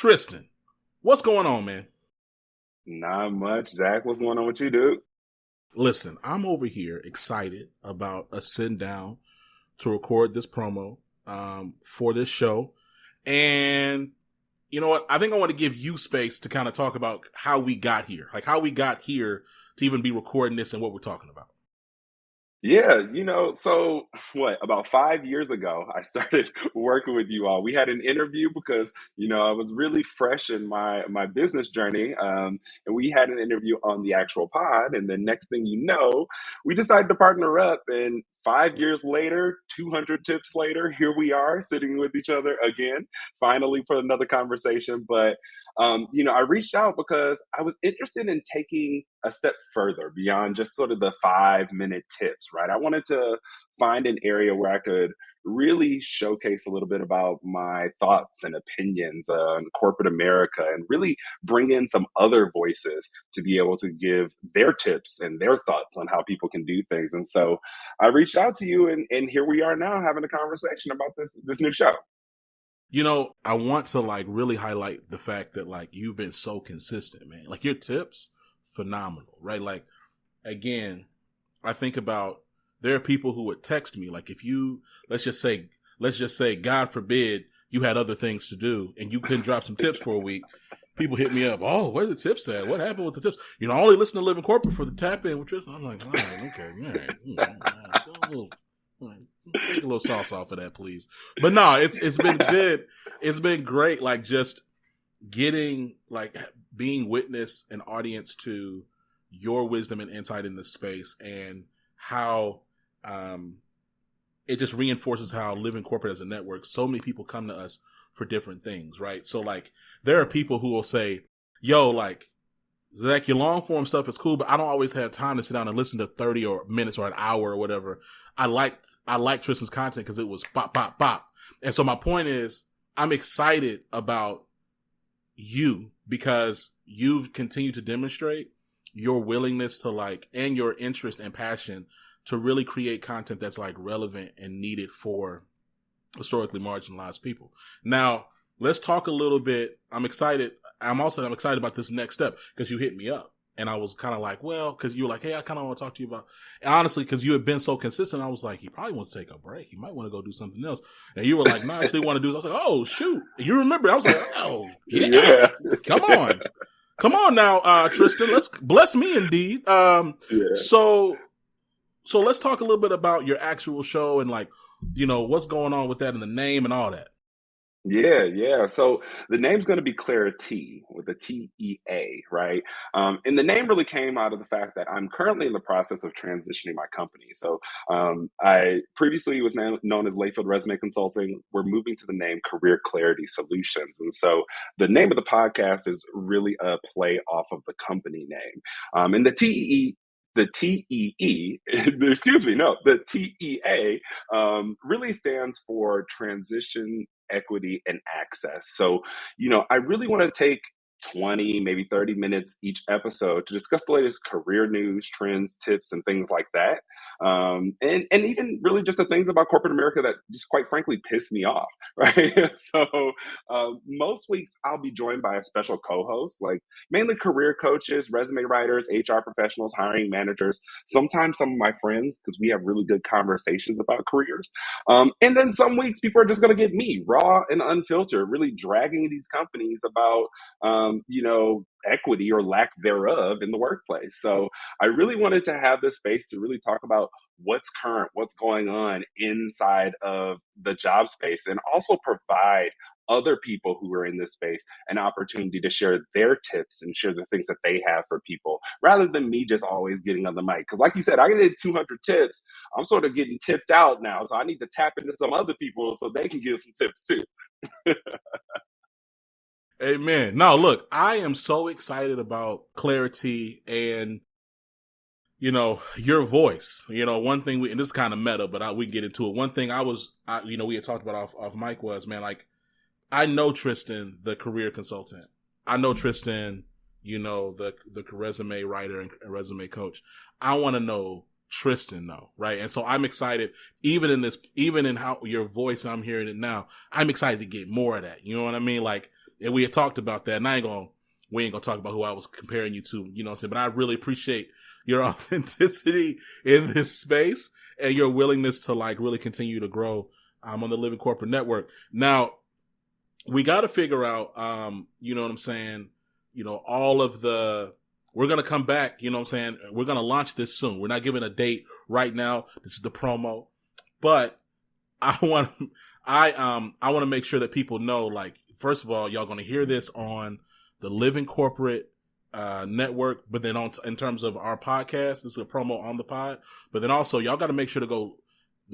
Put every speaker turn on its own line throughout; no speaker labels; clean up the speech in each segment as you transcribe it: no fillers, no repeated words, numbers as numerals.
Tristan, what's going on, man?
Not much. Zach, what's going on with you, dude?
Listen, I'm over here excited about us sitting down to record this promo for this show. And you know what? I think I want to give you space to kind of talk about how we got here, like how we got here to even be recording this and what we're talking about.
Yeah, so about 5 years ago, I started working with you all. We had an interview because, I was really fresh in my business journey. And we had an interview on the actual pod. And the next thing you know, we decided to partner up. And 5 years later, 200 tips later, here we are sitting with each other again, finally for another conversation. But, I reached out because I was interested in taking a step further beyond just sort of the 5-minute tips, right? I wanted to find an area where I could really showcase a little bit about my thoughts and opinions on corporate America and really bring in some other voices to be able to give their tips and their thoughts on how people can do things. And so I reached out to you and here we are now having a conversation about this new show.
I want to really highlight the fact that you've been so consistent, man. Like your tips, phenomenal, right? Like, again, I think about there are people who would text me, like if you, let's just say, God forbid, you had other things to do and you couldn't drop some tips for a week. People hit me up. Oh, where's the tips at? What happened with the tips? I only listen to Living Corporate for the tap in with Tristan. I'm like, all right, okay, all right. Take a little sauce off of that, please. But no, it's been good. It's been great. Like just getting being witness and audience to your wisdom and insight in this space and how it just reinforces how Living Corporate as a network, so many people come to us for different things, right? So there are people who will say, yo, Zach, your long form stuff is cool, but I don't always have time to sit down and listen to 30 or minutes or an hour or whatever. I like Tristan's content because it was pop, pop, pop. And so my point is, I'm excited about you because you've continued to demonstrate your willingness to and your interest and passion to really create content that's relevant and needed for historically marginalized people. Now, let's talk a little bit. I'm excited. I'm excited about this next step because you hit me up. And I was kind of because you were like, hey, I kind of want to talk to you about, and honestly, because you had been so consistent, I was like, he probably wants to take a break. He might want to go do something else. And you were like, no, I actually want to do this. I was like, oh, shoot. And you remember, I was like, oh, yeah. Come on now, Tristan, let's bless me indeed.
Yeah.
So let's talk a little bit about your actual show and what's going on with that and the name and all that.
Yeah. So the name's going to be ClariTEA with a TEA, right? And the name really came out of the fact that I'm currently in the process of transitioning my company. So I previously was known as Layfield Resume Consulting. We're moving to the name Career Clarity Solutions. And so the name of the podcast is really a play off of the company name. And the TEA, the TEA really stands for Transition, Equity, and Access. So, I really want to take 20, maybe 30 minutes each episode to discuss the latest career news, trends, tips, and things like that. And even really just the things about corporate America that just quite frankly piss me off, right? So most weeks I'll be joined by a special co-host, mainly career coaches, resume writers, HR professionals, hiring managers, sometimes some of my friends, because we have really good conversations about careers. And then some weeks people are just going to get me raw and unfiltered, really dragging these companies about equity or lack thereof in the workplace. So I really wanted to have this space to really talk about what's current, what's going on inside of the job space, and also provide other people who are in this space an opportunity to share their tips and share the things that they have for people, rather than me just always getting on the mic. Because like you said, I did 200 tips. I'm sort of getting tipped out now. So I need to tap into some other people so they can give some tips too.
Amen. Now, look, I am so excited about ClariTEA and, your voice. One thing and this is kind of meta, but we can get into it. One thing we had talked about off mic was, man, I know Tristan, the career consultant. I know Tristan, the resume writer and resume coach. I want to know Tristan though, right? And so I'm excited, even in how your voice, I'm hearing it now, I'm excited to get more of that. You know what I mean? And we had talked about that. And we ain't gonna talk about who I was comparing you to, you know what I'm saying? But I really appreciate your authenticity in this space and your willingness to like really continue to grow on the Living Corporate Network. Now, we got to figure out, you know what I'm saying? You know, we're going to come back, you know what I'm saying? We're going to launch this soon. We're not giving a date right now. This is the promo, but I want to make sure that people know, like, first of all, y'all going to hear this on the Living Corporate network, but then in terms of our podcast, this is a promo on the pod, but then also y'all got to make sure to go,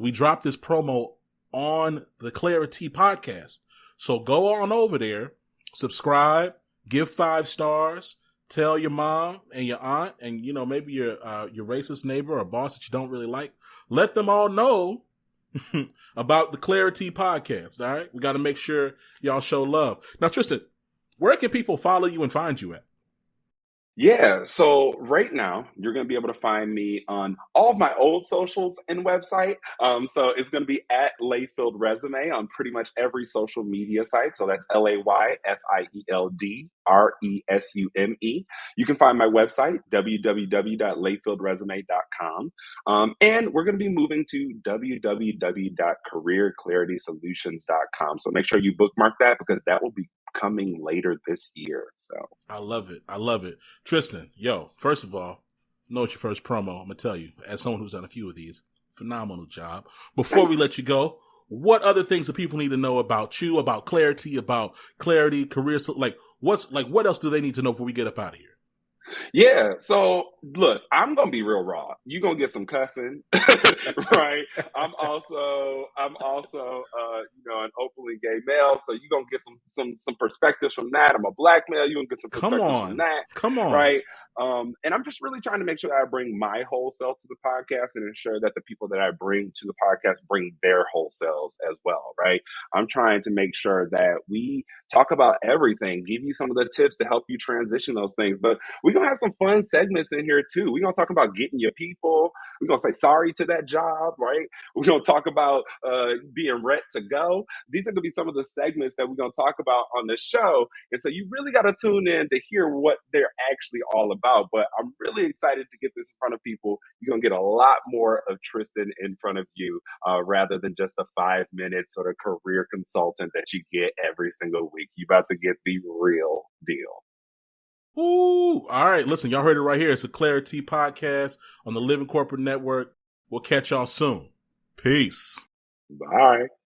we dropped this promo on the ClariTEA podcast. So go on over there, subscribe, give 5 stars, tell your mom and your aunt and, you know, maybe your racist neighbor or boss that you don't really like. Let them all know about the ClariTEA podcast. All right. We got to make sure y'all show love. Now, Tristan, where can people follow you and find you at?
Yeah, so right now you're going to be able to find me on all of my old socials and website. So it's going to be at Layfield Resume on pretty much every social media site. So that's LayfieldResume. You can find my website, www.layfieldresume.com. And we're going to be moving to www.careerclaritysolutions.com. So make sure you bookmark that because that will be coming later this year. So
I love it. Tristan, yo, first of all, know it's your first promo. I'm gonna tell you, as someone who's done a few of these, phenomenal job. Before we let you go, what other things do people need to know about you, about ClariTEA, about Clarity, career? What else do they need to know before we get up out of here?
Yeah, so look, I'm gonna be real raw. You're gonna get some cussing, right? I'm also an openly gay male, so you're gonna get some perspectives from that. I'm a black male, you're gonna get some perspectives from that.
Come on.
Right. And I'm just really trying to make sure that I bring my whole self to the podcast and ensure that the people that I bring to the podcast bring their whole selves as well, right? I'm trying to make sure that we talk about everything, give you some of the tips to help you transition those things. But we're going to have some fun segments in here too. We're going to talk about getting your people. We're going to say sorry to that job, right? We're going to talk about being ready to go. These are going to be some of the segments that we're going to talk about on the show. And so you really got to tune in to hear what they're actually all about. But I'm really excited to get this in front of people. You're going to get a lot more of Tristan in front of you rather than just a 5-minute sort of career consultant that you get every single week. You're about to get the real deal.
Ooh, all right. Listen, y'all heard it right here. It's a ClariTEA podcast on the Living Corporate Network. We'll catch y'all soon. Peace.
Bye.